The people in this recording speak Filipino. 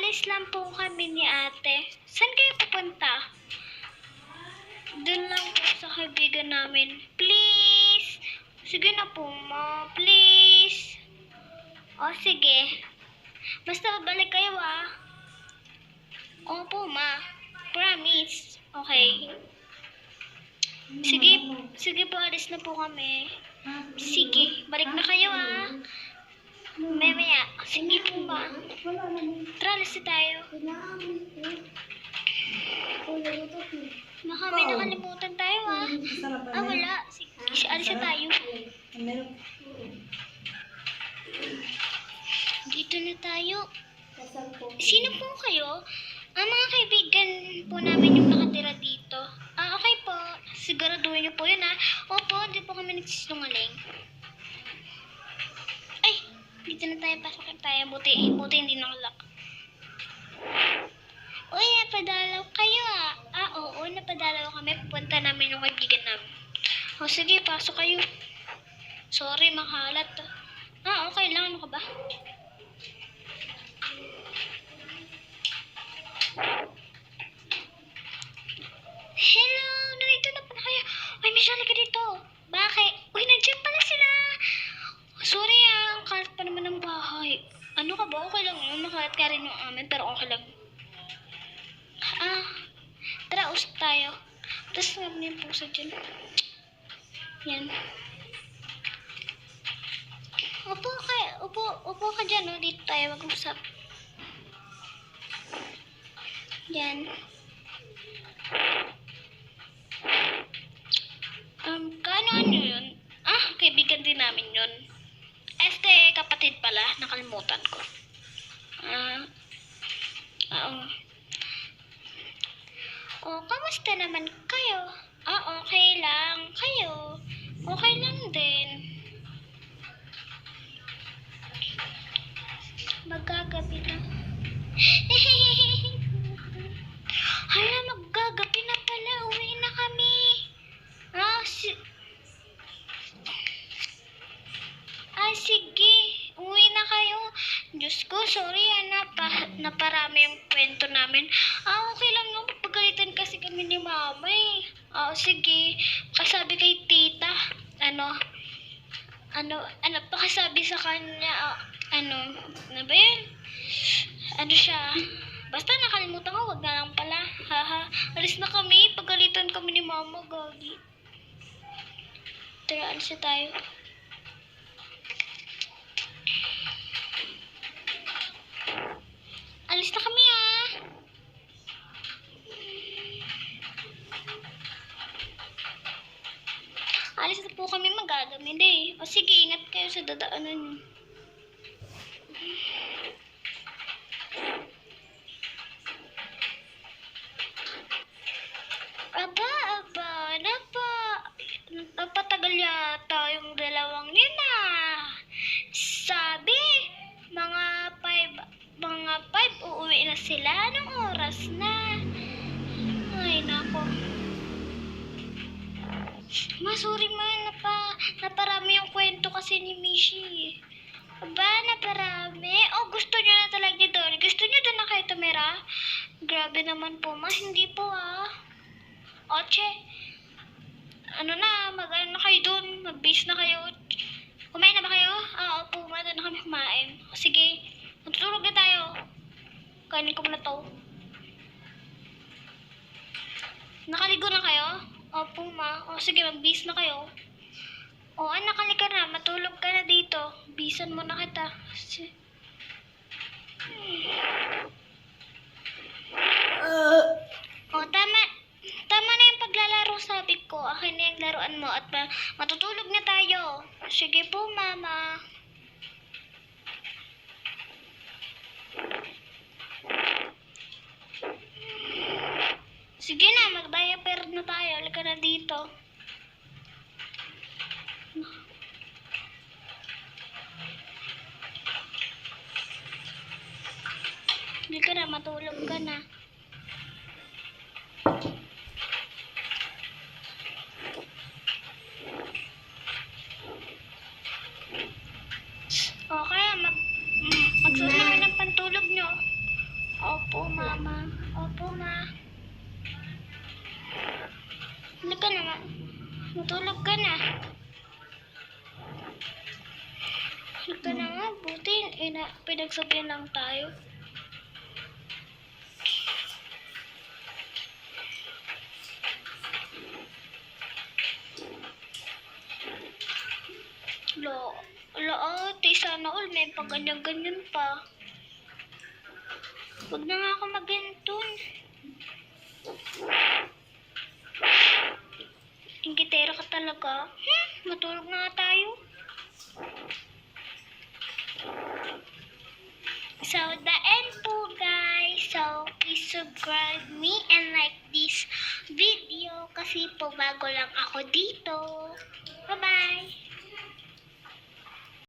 Aalis lang po kami ni ate. Saan kayo pupunta? Doon lang po sa kaibigan namin. Please! Sige na po, ma. Please! O, sige. Basta babalik kayo, ah. Opo, ma. Promise. Okay. Sige po, alis na po kami. Sige, balik na kayo, ah. Mamaya. Sige po, ma. Tara, alis na tayo. Baka may nakalimutan tayo, ah. Wala. Sige, alis na tayo. Dito na tayo. Sino po kayo? Mga kaibigan po namin yung nakatira dito. Okay po. Siguraduhin niyo po yun, ha? Opo, hindi po kami nagsisinungaling. Ay, dito na tayo. Pasokin tayo. Buti hindi nakalak. Uy, napadalaw kayo, ah. Oo, napadalaw kami. Pupunta namin yung kaibigan namin. O, sige, pasok kayo. Sorry, makalat. Okay lang. Ano ka ba? Hello! Nandito na pala kayo. Uy, Michelle, ka dito. Bakit? Uy, nandiyan pala sila. Sorry, ang kalat pa naman ng bahay. Ano ka ba? Okay lang yun. Makalat ka rin yung amin, pero okay lang. Tara, usap tayo. Tapos nga na yung puso dyan. Yan. Upo ka dyan, no? Dito tayo mag-usap. Yan. Ano yun? Kaibigan din namin yun. Kapatid pala. Nakalimutan ko. Kamusta naman kayo? Okay lang. Kayo? Okay lang din. Magagabi na. Hala, maggagabi na pala. Uwi na kami. Sige. Uwi na kayo. Diyos ko, sorry. Naparami yung kwento namin. Okay lang no. Pagalitan kasi kami ni mama eh. Sige. Kasabi kay tita. Pakasabi sa kanya. Ano ba yun? Siya? Basta nakalimutan ko, wag na lang pala. Alis na kami. Pagalitan kami ni mama, gagi. Tara, alis na tayo. Alis na kami, Alis na po kami, magagamit eh. Sige, ingat kayo sa dadaanan niyo. Napatagal yata yung dalawang yun, Sabi, mga 5 uuwi na sila. Anong oras na? Ay, nako. Sorry naparami yung kwento kasi ni Mishi. Naparami. Gusto nyo na talaga doon. Gusto nyo doon na kayo tumira? Grabe naman po, hindi po, Oche. Mag-ano na kayo doon. Mag-base na kayo. Kumain na ba kayo? Opo, doon na kami kumain. Sige, matutulog na tayo. Kainin ko muna to. Nakaligo na kayo? Opo, ma. Sige, mag-base na kayo. Anak, halika na. Matulog ka na dito. Bisan mo na kita. Tama na yung paglalaro, sabi ko. Akin na yung laruan mo at matutulog na tayo. Sige po, mama. Sige na, mag-diaper na tayo. Halika na dito. Halika na, matulog ka na. Okay, magsusunod ng pantulog nyo. Matulog ka na. Tulog ka na nga. Buti, pinagsabihan lang tayo. Ate, sana all may pag-ganyan-ganyan pa. Huwag na nga ako mag-ganton. Ingitera ka talaga. Matulog na nga tayo. So, the end po, guys. So, please subscribe me and like this video kasi po bago lang ako dito. Bye-bye!